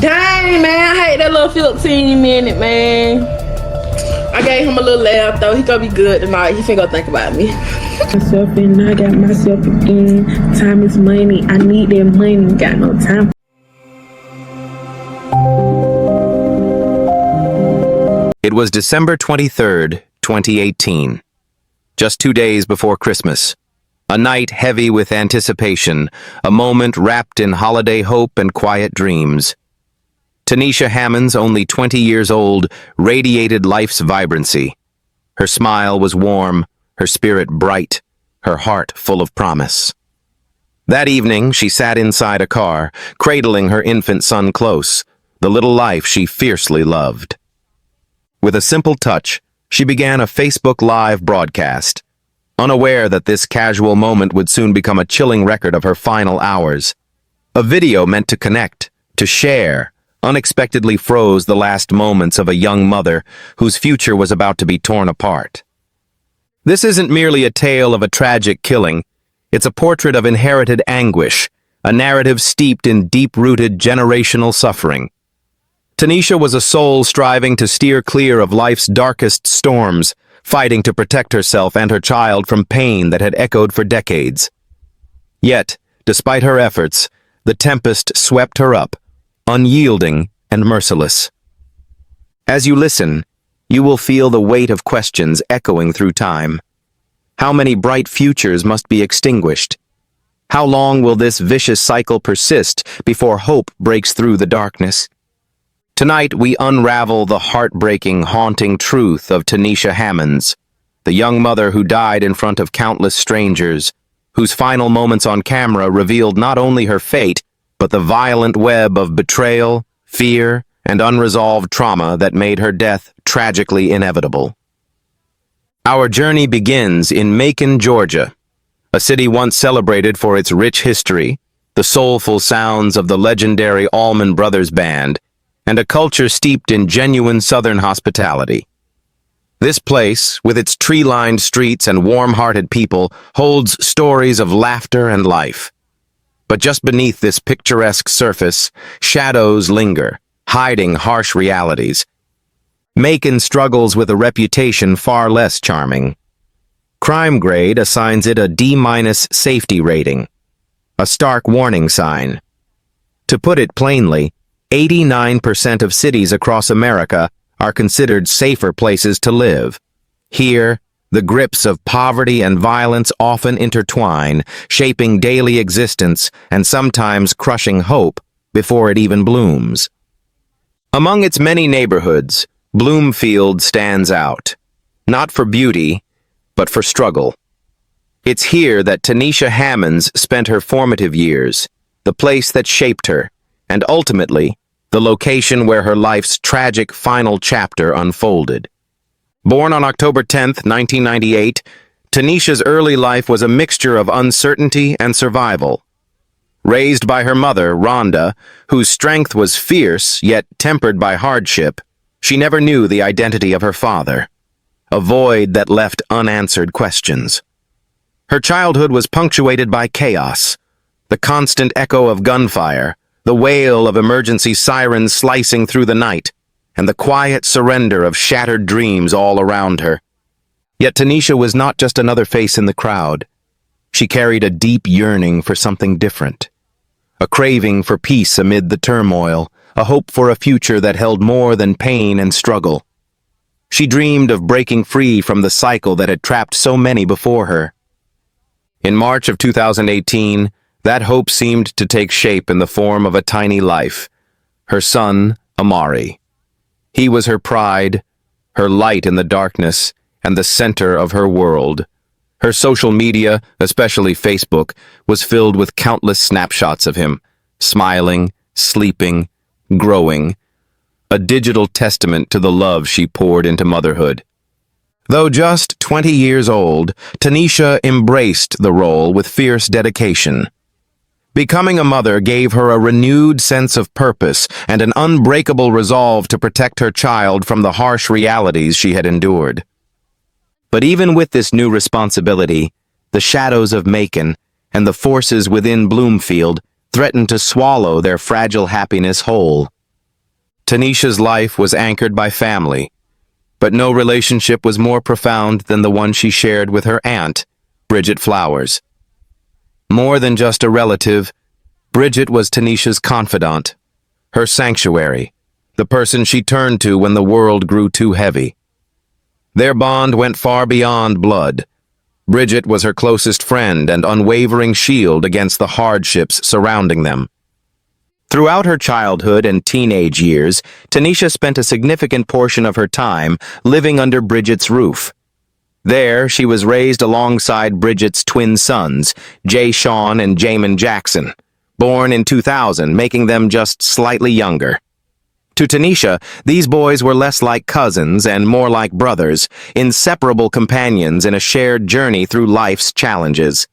Dang, man, I hate that little 15-minute, man. I gave him a little laugh, though. He gonna be good tonight. He finna go think about me. Myself and I got myself again. Time is money. I need that money. Got no time. It was December 23rd, 2018. Just 2 days before Christmas. A night heavy with anticipation, a moment wrapped in holiday hope and quiet dreams. Tanisha Hammonds, only 20 years old, radiated life's vibrancy. Her smile was warm, her spirit bright, her heart full of promise. That evening, she sat inside a car, cradling her infant son close, the little life she fiercely loved. With a simple touch, she began a Facebook Live broadcast, unaware that this casual moment would soon become a chilling record of her final hours. A video meant to connect, to share, unexpectedly froze the last moments of a young mother whose future was about to be torn apart. This isn't merely a tale of a tragic killing, it's a portrait of inherited anguish, a narrative steeped in deep-rooted generational suffering. Tanisha was a soul striving to steer clear of life's darkest storms, fighting to protect herself and her child from pain that had echoed for decades. Yet, despite her efforts, the tempest swept her up, unyielding and merciless. As you listen, you will feel the weight of questions echoing through time. How many bright futures must be extinguished? How long will this vicious cycle persist before hope breaks through the darkness? Tonight, we unravel the heartbreaking, haunting truth of Tanisha Hammonds, the young mother who died in front of countless strangers, whose final moments on camera revealed not only her fate, but the violent web of betrayal, fear, and unresolved trauma that made her death tragically inevitable. Our journey begins in Macon, Georgia, a city once celebrated for its rich history, the soulful sounds of the legendary Allman Brothers Band, and a culture steeped in genuine Southern hospitality. This place, with its tree-lined streets and warm-hearted people, holds stories of laughter and life. But just beneath this picturesque surface, shadows linger, hiding harsh realities. Macon struggles with a reputation far less charming. Crime Grade assigns it a D- safety rating, a stark warning sign. To put it plainly, 89% of cities across America are considered safer places to live. Here, the grips of poverty and violence often intertwine, shaping daily existence and sometimes crushing hope before it even blooms. Among its many neighborhoods, Bloomfield stands out, not for beauty, but for struggle. It's here that Tanisha Hammonds spent her formative years, the place that shaped her, and ultimately, the location where her life's tragic final chapter unfolded. Born on October 10, 1998, Tanisha's early life was a mixture of uncertainty and survival. Raised by her mother, Rhonda, whose strength was fierce yet tempered by hardship, she never knew the identity of her father, a void that left unanswered questions. Her childhood was punctuated by chaos, the constant echo of gunfire, the wail of emergency sirens slicing through the night, and the quiet surrender of shattered dreams all around her. Yet Tanisha was not just another face in the crowd. She carried a deep yearning for something different, a craving for peace amid the turmoil, a hope for a future that held more than pain and struggle. She dreamed of breaking free from the cycle that had trapped so many before her. In March of 2018, that hope seemed to take shape in the form of a tiny life, her son, Amari. He was her pride, her light in the darkness, and the center of her world. Her social media, especially Facebook, was filled with countless snapshots of him, smiling, sleeping, growing, a digital testament to the love she poured into motherhood. Though just 20 years old, Tanisha embraced the role with fierce dedication. Becoming a mother gave her a renewed sense of purpose and an unbreakable resolve to protect her child from the harsh realities she had endured. But even with this new responsibility, the shadows of Macon and the forces within Bloomfield threatened to swallow their fragile happiness whole. Tanisha's life was anchored by family, but no relationship was more profound than the one she shared with her aunt, Bridget Flowers. More than just a relative, Bridget was Tanisha's confidant, her sanctuary, the person she turned to when the world grew too heavy. Their bond went far beyond blood. Bridget was her closest friend and unwavering shield against the hardships surrounding them. Throughout her childhood and teenage years, Tanisha spent a significant portion of her time living under Bridget's roof. There, she was raised alongside Bridget's twin sons, Jay Sean and Jamin Jackson, born in 2000, making them just slightly younger. To Tanisha, these boys were less like cousins and more like brothers, inseparable companions in a shared journey through life's challenges.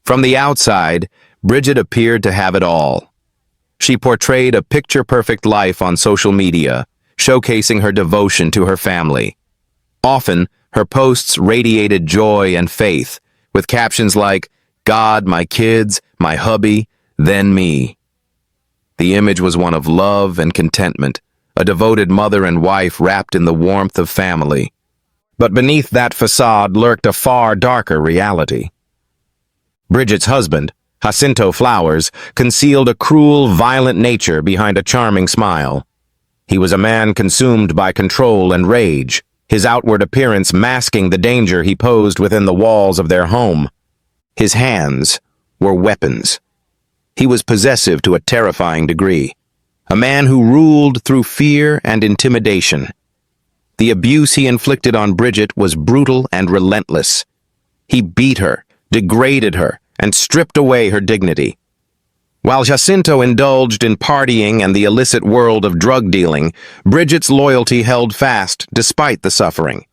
From the outside, Bridget appeared to have it all. She portrayed a picture-perfect life on social media, showcasing her devotion to her family. Often, her posts radiated joy and faith, with captions like, "God, my kids, my hubby, then me." The image was one of love and contentment, a devoted mother and wife wrapped in the warmth of family. But beneath that facade lurked a far darker reality. Bridget's husband, Jacinto Flowers, concealed a cruel, violent nature behind a charming smile. He was a man consumed by control and rage, his outward appearance masking the danger he posed within the walls of their home. His hands were weapons. He was possessive to a terrifying degree, a man who ruled through fear and intimidation. The abuse he inflicted on Bridget was brutal and relentless. He beat her, degraded her, and stripped away her dignity. While Jacinto indulged in partying and the illicit world of drug dealing, Bridget's loyalty held fast despite the suffering.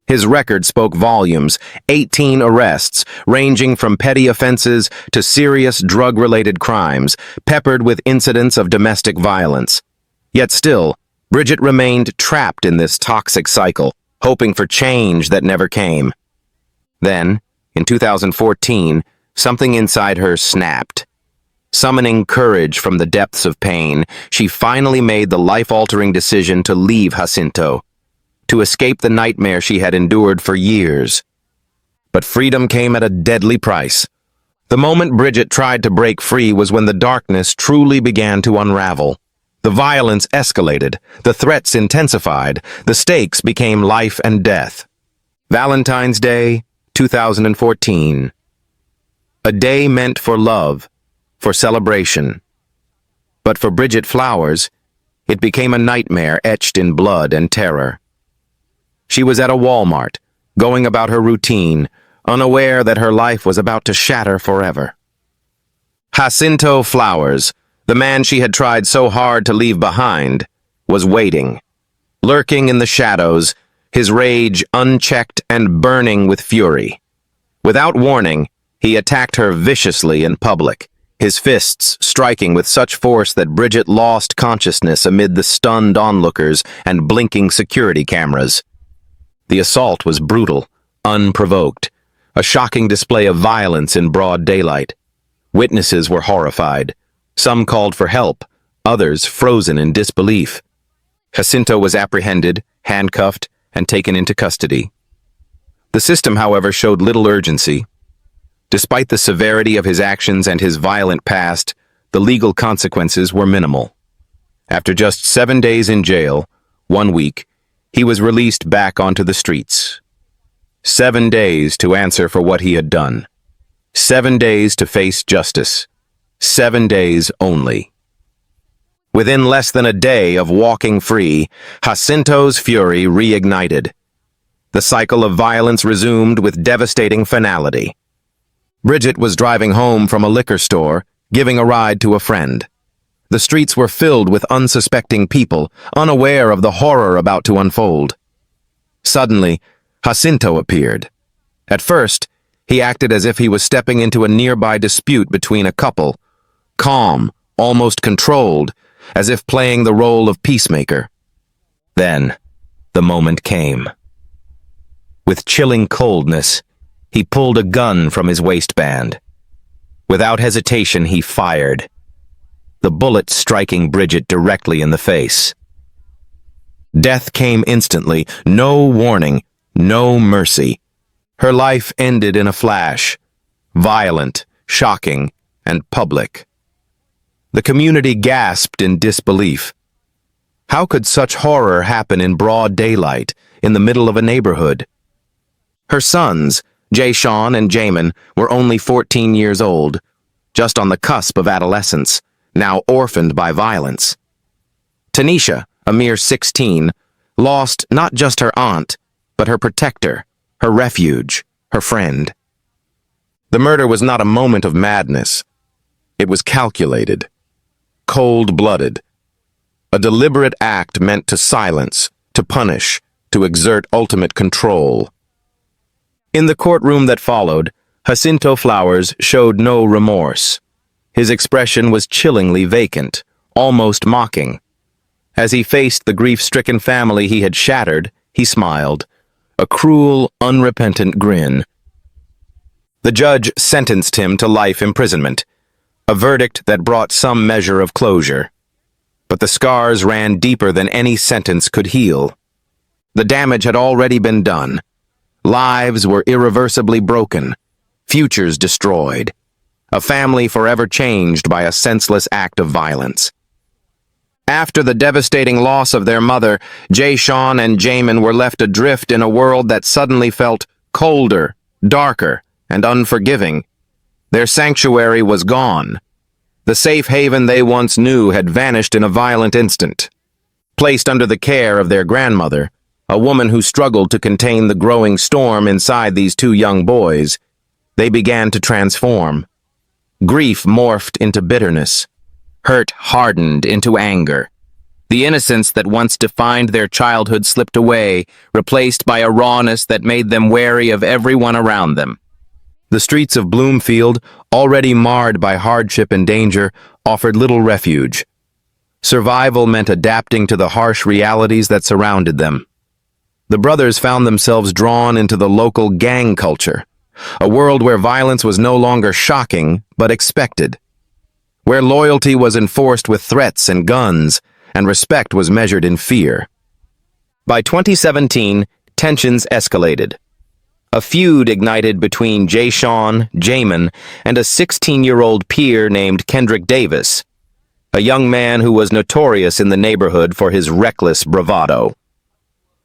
His record spoke volumes, 18 arrests, ranging from petty offenses to serious drug-related crimes, peppered with incidents of domestic violence. Yet still, Bridget remained trapped in this toxic cycle, hoping for change that never came. Then, in 2014, something inside her snapped. Summoning courage from the depths of pain, she finally made the life-altering decision to leave Jacinto, to escape the nightmare she had endured for years. But freedom came at a deadly price. The moment Bridget tried to break free was when the darkness truly began to unravel. The violence escalated, the threats intensified, the stakes became life and death. Valentine's Day, 2014. A day meant for love, for celebration. But for Bridget Flowers, it became a nightmare etched in blood and terror. She was at a Walmart, going about her routine, unaware that her life was about to shatter forever. Jacinto Flowers, the man she had tried so hard to leave behind, was waiting. Lurking in the shadows, his rage unchecked and burning with fury. Without warning, he attacked her viciously in public, his fists striking with such force that Bridget lost consciousness amid the stunned onlookers and blinking security cameras. The assault was brutal, unprovoked, a shocking display of violence in broad daylight. Witnesses were horrified. Some called for help, others frozen in disbelief. Jacinto was apprehended, handcuffed, and taken into custody. The system, however, showed little urgency. Despite the severity of his actions and his violent past, the legal consequences were minimal. After just 7 days in jail, 1 week, he was released back onto the streets. 7 days to answer for what he had done. 7 days to face justice. 7 days only. Within less than a day of walking free, Jacinto's fury reignited. The cycle of violence resumed with devastating finality. Bridget was driving home from a liquor store, giving a ride to a friend. The streets were filled with unsuspecting people, unaware of the horror about to unfold. Suddenly, Jacinto appeared. At first, he acted as if he was stepping into a nearby dispute between a couple, calm, almost controlled, as if playing the role of peacemaker. Then, the moment came. With chilling coldness, he pulled a gun from his waistband. Without hesitation, he fired, the bullet striking Bridget directly in the face. Death came instantly, no warning, no mercy. Her life ended in a flash, violent, shocking, and public. The community gasped in disbelief. How could such horror happen in broad daylight, in the middle of a neighborhood? Her sons, Jay-Sean and Jamin, were only 14 years old, just on the cusp of adolescence, now orphaned by violence. Tanisha, a mere 16, lost not just her aunt, but her protector, her refuge, her friend. The murder was not a moment of madness. It was calculated, cold-blooded, a deliberate act meant to silence, to punish, to exert ultimate control. In the courtroom that followed, Jacinto Flowers showed no remorse. His expression was chillingly vacant, almost mocking. As he faced the grief-stricken family he had shattered, he smiled, a cruel, unrepentant grin. The judge sentenced him to life imprisonment, a verdict that brought some measure of closure. But the scars ran deeper than any sentence could heal. The damage had already been done. Lives were irreversibly broken, futures destroyed, a family forever changed by a senseless act of violence. After the devastating loss of their mother, Jay-Sean and Jamin were left adrift in a world that suddenly felt colder, darker, and unforgiving. Their sanctuary was gone. The safe haven they once knew had vanished in a violent instant. Placed under the care of their grandmother, a woman who struggled to contain the growing storm inside these two young boys, they began to transform. Grief morphed into bitterness. Hurt hardened into anger. The innocence that once defined their childhood slipped away, replaced by a rawness that made them wary of everyone around them. The streets of Bloomfield, already marred by hardship and danger, offered little refuge. Survival meant adapting to the harsh realities that surrounded them. The brothers found themselves drawn into the local gang culture, a world where violence was no longer shocking, but expected, where loyalty was enforced with threats and guns, and respect was measured in fear. By 2017, tensions escalated. A feud ignited between Jay-Sean, Jamin, and a 16-year-old peer named Kendrick Davis, a young man who was notorious in the neighborhood for his reckless bravado.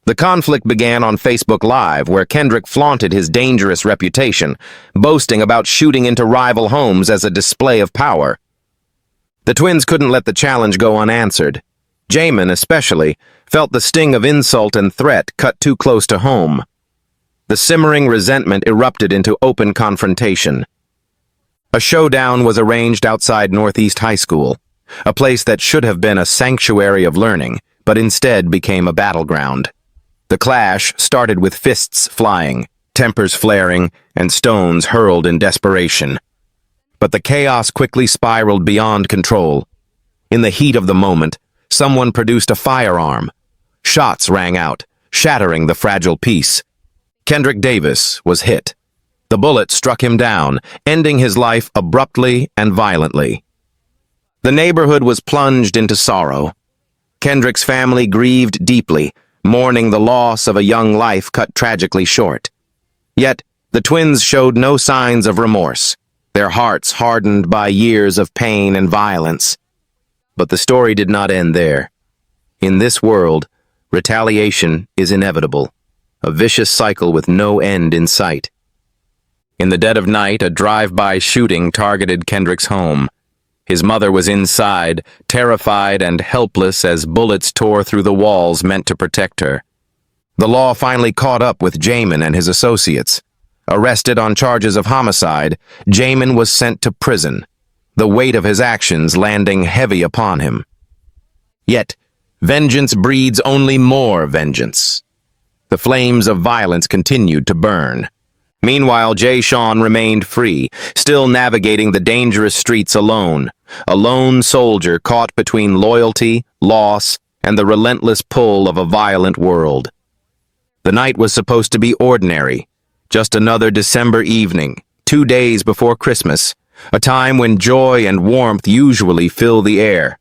The conflict began on Facebook Live, where Kendrick flaunted his dangerous reputation, boasting about shooting into rival homes as a display of power. The twins couldn't let the challenge go unanswered. Jamin, especially, felt the sting of insult and threat cut too close to home. The simmering resentment erupted into open confrontation. A showdown was arranged outside Northeast High School, a place that should have been a sanctuary of learning, but instead became a battleground. The clash started with fists flying, tempers flaring, and stones hurled in desperation. But the chaos quickly spiraled beyond control. In the heat of the moment, someone produced a firearm. Shots rang out, shattering the fragile peace. Kendrick Davis was hit. The bullet struck him down, ending his life abruptly and violently. The neighborhood was plunged into sorrow. Kendrick's family grieved deeply, mourning the loss of a young life cut tragically short. Yet, the twins showed no signs of remorse, their hearts hardened by years of pain and violence. But the story did not end there. In this world, retaliation is inevitable, a vicious cycle with no end in sight. In the dead of night, a drive-by shooting targeted Kendrick's home. His mother was inside, terrified and helpless as bullets tore through the walls meant to protect her. The law finally caught up with Jamin and his associates. Arrested on charges of homicide, Jamin was sent to prison, the weight of his actions landing heavy upon him. Yet, vengeance breeds only more vengeance. The flames of violence continued to burn. Meanwhile, Jay-Sean remained free, still navigating the dangerous streets alone, a lone soldier caught between loyalty, loss, and the relentless pull of a violent world. The night was supposed to be ordinary, just another December evening, 2 days before Christmas, a time when joy and warmth usually fill the air.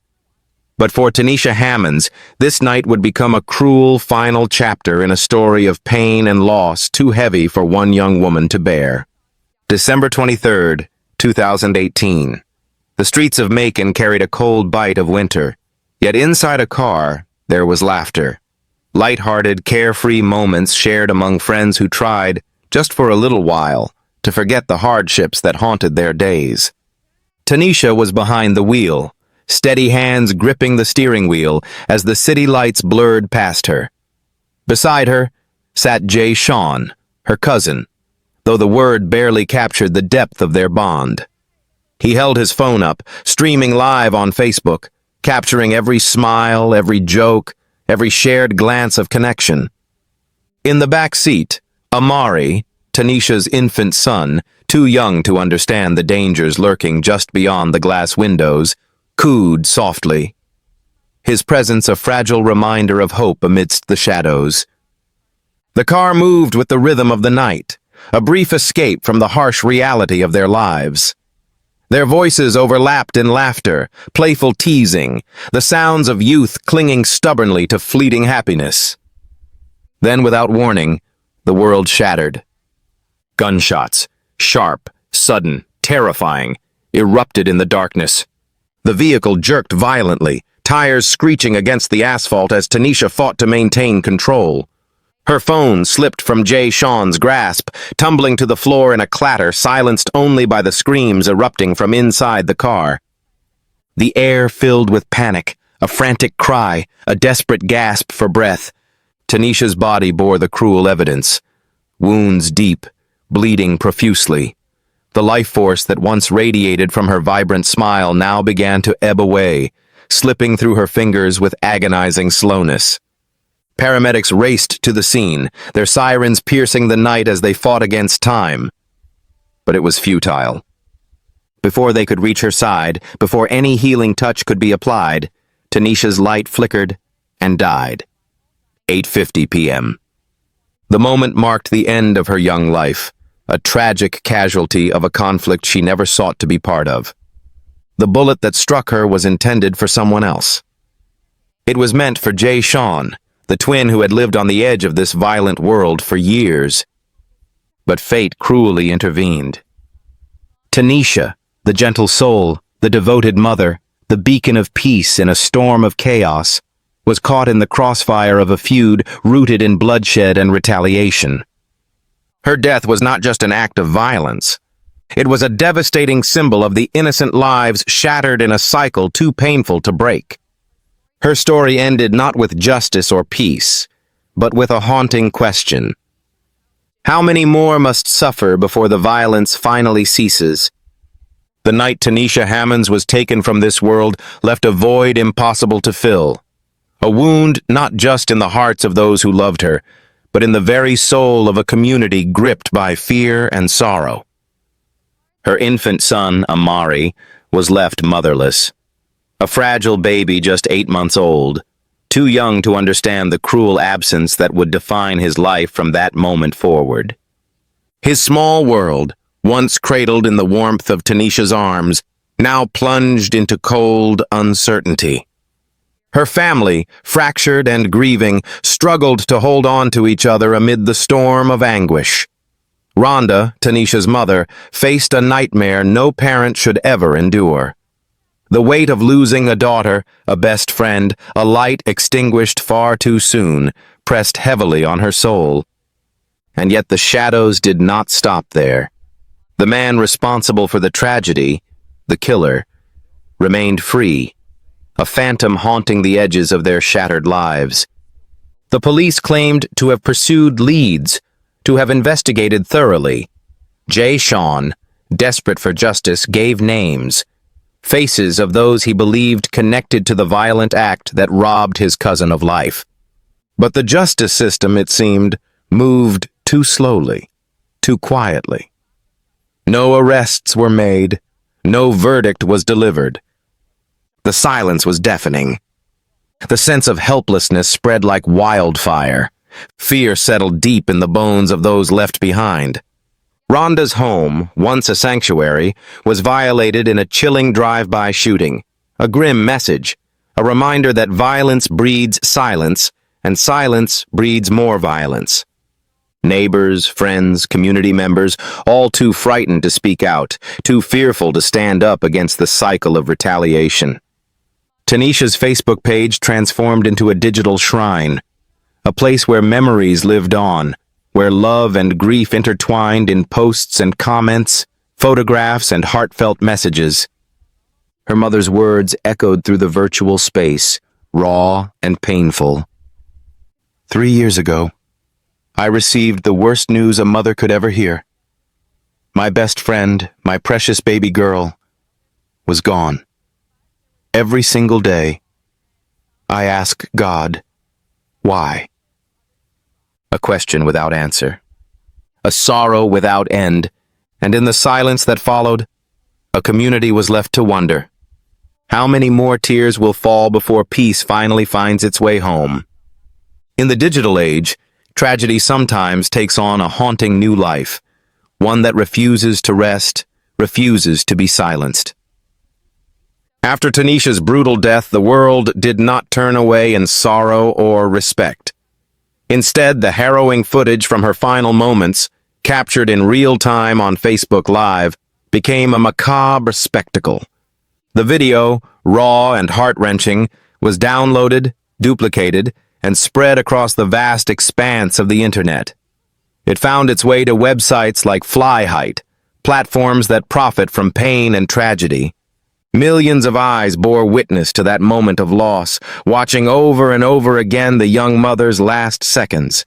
But for Tanisha Hammonds, this night would become a cruel final chapter in a story of pain and loss too heavy for one young woman to bear. December 23rd, 2018. The streets of Macon carried a cold bite of winter, yet inside a car, there was laughter. Light-hearted, carefree moments shared among friends who tried, just for a little while, to forget the hardships that haunted their days. Tanisha was behind the wheel, steady hands gripping the steering wheel as the city lights blurred past her. Beside her sat Jay Sean, her cousin, though the word barely captured the depth of their bond. He held his phone up, streaming live on Facebook, capturing every smile, every joke, every shared glance of connection. In the back seat, Amari, Tanisha's infant son, too young to understand the dangers lurking just beyond the glass windows, cooed softly, his presence a fragile reminder of hope amidst the shadows. The car moved with the rhythm of the night, a brief escape from the harsh reality of their lives. Their voices overlapped in laughter, playful teasing, the sounds of youth clinging stubbornly to fleeting happiness. Then, without warning, the world shattered. Gunshots, sharp, sudden, terrifying, erupted in the darkness. The vehicle jerked violently, tires screeching against the asphalt as Tanisha fought to maintain control. Her phone slipped from Jay Sean's grasp, tumbling to the floor in a clatter silenced only by the screams erupting from inside the car. The air filled with panic, a frantic cry, a desperate gasp for breath. Tanisha's body bore the cruel evidence. Wounds deep, bleeding profusely. The life force that once radiated from her vibrant smile now began to ebb away, slipping through her fingers with agonizing slowness. Paramedics raced to the scene, their sirens piercing the night as they fought against time. But it was futile. Before they could reach her side, before any healing touch could be applied, Tanisha's light flickered and died. 8:50 p.m. The moment marked the end of her young life, a tragic casualty of a conflict she never sought to be part of. The bullet that struck her was intended for someone else. It was meant for Jay Sean, the twin who had lived on the edge of this violent world for years. But fate cruelly intervened. Tanisha, the gentle soul, the devoted mother, the beacon of peace in a storm of chaos, was caught in the crossfire of a feud rooted in bloodshed and retaliation. Her death was not just an act of violence. It was a devastating symbol of the innocent lives shattered in a cycle too painful to break. Her story ended not with justice or peace, but with a haunting question. How many more must suffer before the violence finally ceases? The night Tanisha Hammonds was taken from this world left a void impossible to fill. A wound not just in the hearts of those who loved her, but in the very soul of a community gripped by fear and sorrow. Her infant son, Amari, was left motherless. A fragile baby just 8 months old, too young to understand the cruel absence that would define his life from that moment forward. His small world, once cradled in the warmth of Tanisha's arms, now plunged into cold uncertainty. Her family, fractured and grieving, struggled to hold on to each other amid the storm of anguish. Rhonda, Tanisha's mother, faced a nightmare no parent should ever endure. The weight of losing a daughter, a best friend, a light extinguished far too soon, pressed heavily on her soul. And yet the shadows did not stop there. The man responsible for the tragedy, the killer, remained free, a phantom haunting the edges of their shattered lives. The police claimed to have pursued leads, to have investigated thoroughly. Jay Sean, desperate for justice, gave names, faces of those he believed connected to the violent act that robbed his cousin of life. But the justice system, it seemed, moved too slowly, too quietly. No arrests were made, no verdict was delivered. The silence was deafening. The sense of helplessness spread like wildfire. Fear settled deep in the bones of those left behind. Rhonda's home, once a sanctuary, was violated in a chilling drive-by shooting, a grim message, a reminder that violence breeds silence, and silence breeds more violence. Neighbors, friends, community members, all too frightened to speak out, too fearful to stand up against the cycle of retaliation. Tanisha's Facebook page transformed into a digital shrine, a place where memories lived on, where love and grief intertwined in posts and comments, photographs and heartfelt messages. Her mother's words echoed through the virtual space, raw and painful. 3 years ago, I received the worst news a mother could ever hear. My best friend, my precious baby girl, was gone. Every single day, I ask God, why? A question without answer, a sorrow without end, and in the silence that followed, a community was left to wonder. How many more tears will fall before peace finally finds its way home? In the digital age, tragedy sometimes takes on a haunting new life, one that refuses to rest, refuses to be silenced. After Tanisha's brutal death, the world did not turn away in sorrow or respect. Instead, the harrowing footage from her final moments, captured in real time on Facebook Live, became a macabre spectacle. The video, raw and heart-wrenching, was downloaded, duplicated, and spread across the vast expanse of the internet. It found its way to websites like Flyheight, platforms that profit from pain and tragedy. Millions of eyes bore witness to that moment of loss, watching over and over again the young mother's last seconds.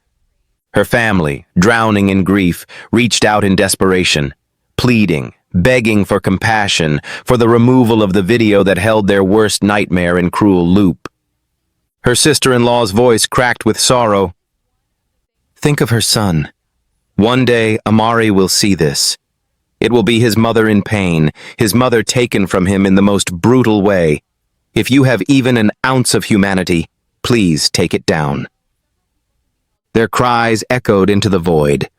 Her family, drowning in grief, reached out in desperation, pleading, begging for compassion, for the removal of the video that held their worst nightmare in cruel loop. Her sister-in-law's voice cracked with sorrow. Think of her son. One day, Amari will see this. It will be his mother in pain, his mother taken from him in the most brutal way. If you have even an ounce of humanity, please take it down. Their cries echoed into the void.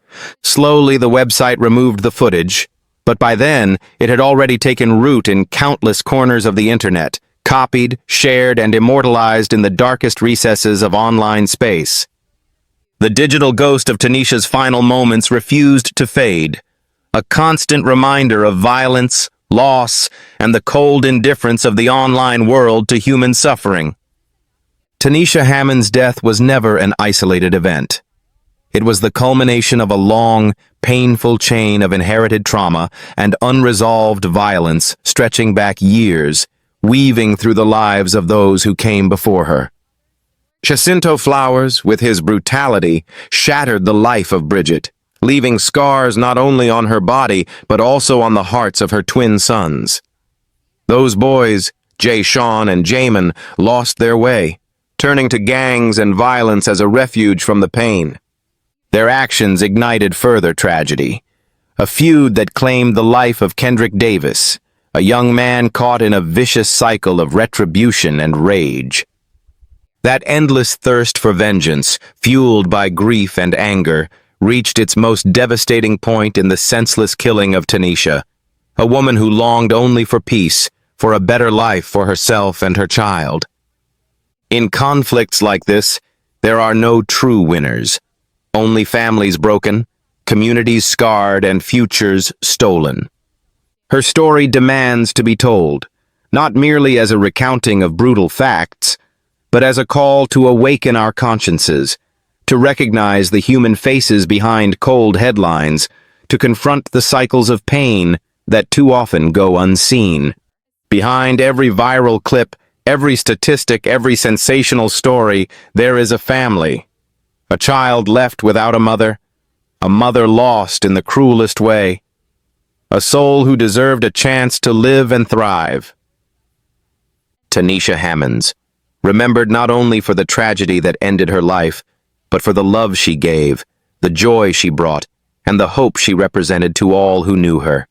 Slowly, the website removed the footage, but by then, it had already taken root in countless corners of the internet, copied, shared, and immortalized in the darkest recesses of online space. The digital ghost of Tanisha's final moments refused to fade, a constant reminder of violence, loss, and the cold indifference of the online world to human suffering. Tanisha Hammond's death was never an isolated event. It was the culmination of a long, painful chain of inherited trauma and unresolved violence stretching back years, weaving through the lives of those who came before her. Jacinto Flowers, with his brutality, shattered the life of Bridget, leaving scars not only on her body, but also on the hearts of her twin sons. Those boys, Jay Sean and Jamin, lost their way, turning to gangs and violence as a refuge from the pain. Their actions ignited further tragedy, a feud that claimed the life of Kendrick Davis, a young man caught in a vicious cycle of retribution and rage. That endless thirst for vengeance, fueled by grief and anger, reached its most devastating point in the senseless killing of Tanisha, a woman who longed only for peace, for a better life for herself and her child. In conflicts like this, there are no true winners, only families broken, communities scarred, and futures stolen. Her story demands to be told, not merely as a recounting of brutal facts, but as a call to awaken our consciences, to recognize the human faces behind cold headlines, to confront the cycles of pain that too often go unseen. Behind every viral clip, every statistic, every sensational story, there is a family. A child left without a mother lost in the cruelest way, a soul who deserved a chance to live and thrive. Tanisha Hammonds, remembered not only for the tragedy that ended her life, but for the love she gave, the joy she brought, and the hope she represented to all who knew her.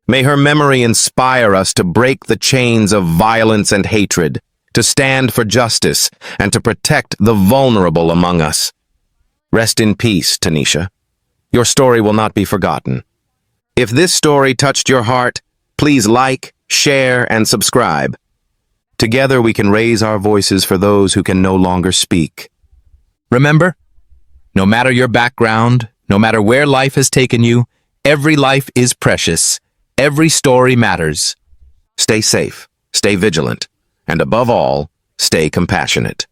May her memory inspire us to break the chains of violence and hatred, to stand for justice, and to protect the vulnerable among us. Rest in peace, Tanisha. Your story will not be forgotten. If this story touched your heart, please like, share, and subscribe. Together we can raise our voices for those who can no longer speak. Remember, no matter your background, no matter where life has taken you, every life is precious. Every story matters. Stay safe, stay vigilant, and above all, stay compassionate.